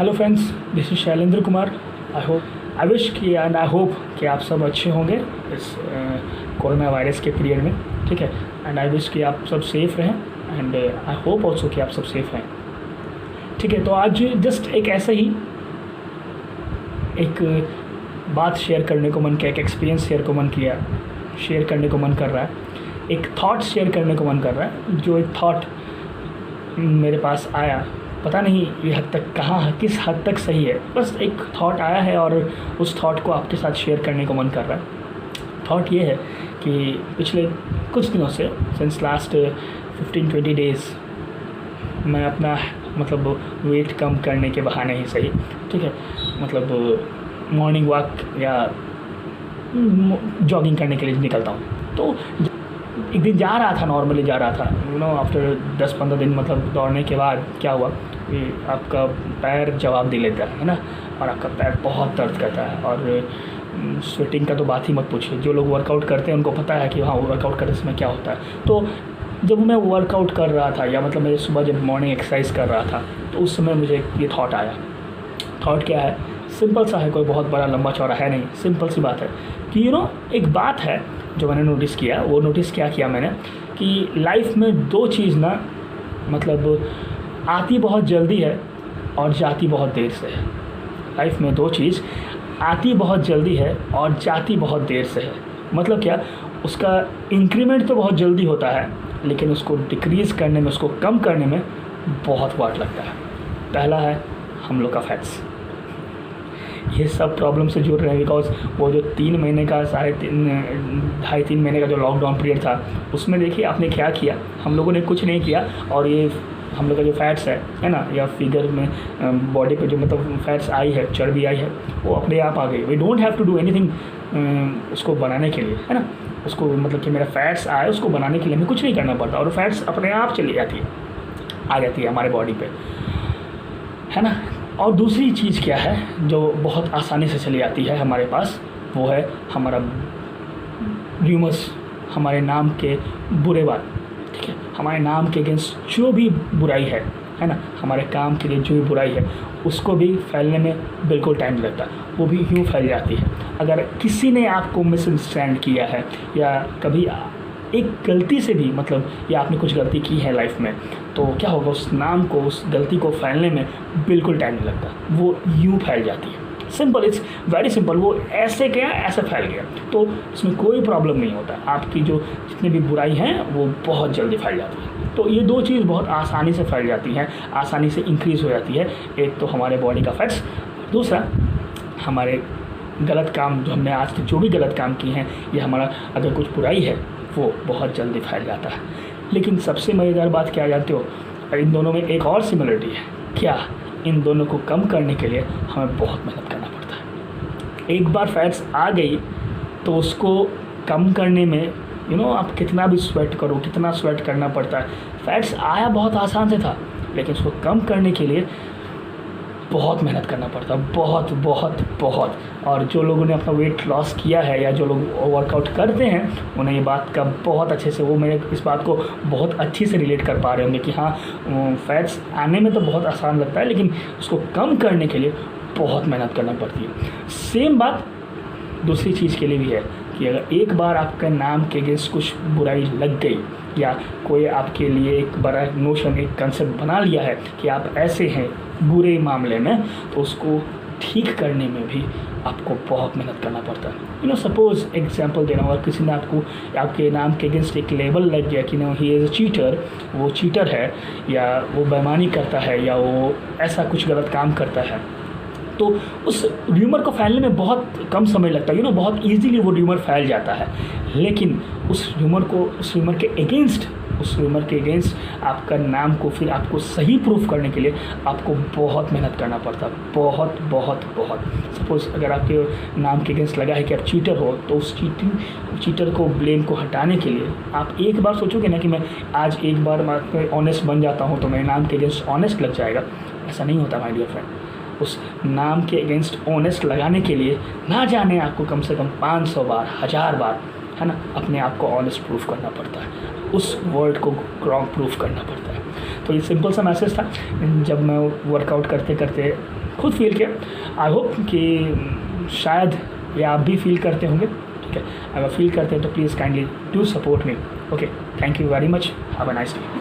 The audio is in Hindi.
Hello friends, this is Shailendra Kumar. I wish कि एंड आई होप कि आप सब अच्छे होंगे इस कोरोना वायरस के पीरियड में, ठीक है। एंड आई विश कि आप सब सेफ़ रहें एंड आई होप ऑल्सो कि आप सब सेफ़ रहें, ठीक है। तो आज जस्ट एक ऐसे ही एक बात शेयर करने को मन किया, एक एक्सपीरियंस शेयर करने को मन कर रहा है, एक थॉट शेयर करने को मन कर रहा है। जो एक थॉट मेरे पास आया, पता नहीं ये हद तक किस हद तक सही है, बस एक थॉट आया है और उस थॉट को आपके साथ शेयर करने को मन कर रहा है। थॉट ये है कि पिछले कुछ दिनों से सिंस लास्ट 15-20 डेज़ मैं अपना वेट कम करने के बहाने ही सही, ठीक है, मॉर्निंग वॉक या जॉगिंग करने के लिए निकलता हूँ। तो एक दिन नॉर्मली जा रहा था, आफ्टर 10-15 दिन दौड़ने के बाद क्या हुआ कि आपका पैर जवाब दे लेता है ना, और आपका पैर बहुत दर्द करता है। और स्वेटिंग का तो बात ही मत पूछिए, जो लोग वर्कआउट करते हैं उनको पता है कि हाँ, वर्कआउट करते समय क्या होता है। तो जब मैं वर्कआउट कर रहा था या मैं सुबह जब मॉर्निंग एक्सरसाइज कर रहा था, तो उस समय मुझे ये थॉट आया। थॉट क्या है? सिंपल सा है, कोई बहुत बड़ा लंबा चौड़ा है नहीं, सिंपल सी बात है कि एक बात है जो मैंने नोटिस किया। वो नोटिस क्या किया मैंने कि लाइफ में दो चीज़ ना आती बहुत जल्दी है और जाती बहुत देर से है। लाइफ में दो चीज़ आती बहुत जल्दी है और जाती बहुत देर से है। मतलब क्या? उसका इंक्रीमेंट तो बहुत जल्दी होता है, लेकिन उसको डिक्रीज़ करने में, उसको कम करने में बहुत वक्त लगता है। पहला है हम लोग का फैट्स। ये सब प्रॉब्लम से जुड़ रहे हैं बिकॉज वो जो 3 महीने का 2.5-3 महीने का जो लॉकडाउन पीरियड था, उसमें देखिए आपने क्या किया। हम लोगों ने कुछ नहीं किया और ये हम लोग का जो फैट्स है ना, या फिगर में बॉडी पे जो फैट्स आई है, चर्बी आई है, वो अपने आप आ गई। We don't have to do anything उसको बनाने के लिए, है ना। उसको कि मेरा फैट्स आए, उसको बनाने के लिए हमें कुछ नहीं करना पड़ता और फैट्स अपने आप चली जाती है, आ जाती है हमारे बॉडी पे, है ना। और दूसरी चीज़ क्या है जो बहुत आसानी से चली आती है हमारे पास, वो है हमारा र्यूमर्स, हमारे नाम के बुरे बात, ठीक है। हमारे नाम के अगेंस्ट जो भी बुराई है ना, हमारे काम के लिए जो भी बुराई है, उसको भी फैलने में बिल्कुल टाइम लगता है, वो भी यूँ फैल जाती है। अगर किसी ने आपको मिसअंडरस्टैंड किया है या कभी एक गलती से भी या आपने कुछ गलती की है लाइफ में, तो क्या होगा, उस नाम को, उस गलती को फैलने में बिल्कुल टाइम नहीं लगता, वो यूँ फैल जाती है। Simple, it's very simple. वो ऐसे गया, ऐसे फैल गया, तो इसमें कोई प्रॉब्लम नहीं होता। आपकी जो जितनी भी बुराई हैं वो बहुत जल्दी फैल जाती है। तो ये दो चीज़ बहुत आसानी से फैल जाती हैं, आसानी से इंक्रीज़ हो जाती है। एक तो हमारे बॉडी का फैट्स, दूसरा हमारे गलत काम, जो हमने आज तक जो भी गलत काम किए हैं, ये हमारा अगर कुछ बुराई है वो बहुत जल्दी फैल जाता है। लेकिन सबसे मज़ेदार बात क्या जानते हो? इन दोनों में एक और सिमिलरिटी है। क्या? इन दोनों को कम करने के लिए हमें बहुत मेहनत करना पड़ता है। एक बार फैट्स आ गई तो उसको कम करने में आप कितना भी स्वेट करो, कितना स्वेट करना पड़ता है। फैट्स आया बहुत आसान से था, लेकिन उसको कम करने के लिए बहुत मेहनत करना पड़ता है, बहुत बहुत बहुत। और जो लोगों ने अपना वेट लॉस किया है या जो लोग वर्कआउट करते हैं, उन्हें ये बात का बहुत अच्छे से, वो मेरे इस बात को बहुत अच्छी से रिलेट कर पा रहे होंगे कि हाँ, फैट्स आने में तो बहुत आसान लगता है, लेकिन उसको कम करने के लिए बहुत मेहनत करना पड़ती है। सेम बात दूसरी चीज़ के लिए भी है कि अगर एक बार आपके नाम के अगेंस्ट कुछ बुराई लग गई या कोई आपके लिए एक बड़ा नोशन, एक कंसेप्ट बना लिया है कि आप ऐसे हैं बुरे मामले में, तो उसको ठीक करने में भी आपको बहुत मेहनत करना पड़ता है। सपोज़ एग्जांपल देना, और किसी ने आपके नाम के अगेंस्ट एक लेबल लग गया कि ही इज़ अ चीटर, वो चीटर है या वो बेईमानी करता है या वो ऐसा कुछ गलत काम करता है, तो उस र्यूमर को फैलने में बहुत कम समय लगता है। बहुत ईजीली वो र्यूमर फैल जाता है। लेकिन उस र्यूमर के अगेंस्ट आपका नाम को फिर आपको सही प्रूफ करने के लिए आपको बहुत मेहनत करना पड़ता है, बहुत बहुत बहुत। सपोज़ अगर आपके नाम के अगेंस्ट लगा है कि आप चीटर हो, तो उस चीटर को, ब्लेम को हटाने के लिए आप एक बार सोचोगे ना कि मैं आज एक बार ऑनेस्ट बन जाता हूँ तो मेरे नाम के अगेंस्ट ऑनेस्ट लग जाएगा। ऐसा नहीं होता माय डियर फ्रेंड। उस नाम के अगेंस्ट ऑनेस्ट लगाने के लिए ना जाने आपको कम से कम 500 बार, 1000 बार, है ना, अपने आप को ऑनेस्ट प्रूफ करना पड़ता है, उस वर्ड को रॉन्ग प्रूफ करना पड़ता है। तो ये सिंपल सा मैसेज था। जब मैं वर्कआउट करते करते खुद फील किया। आई होप कि शायद ये आप भी फील करते होंगे। ठीक है, अगर फील करते हैं तो please kindly do support me. Okay, thank you very much, have a nice day.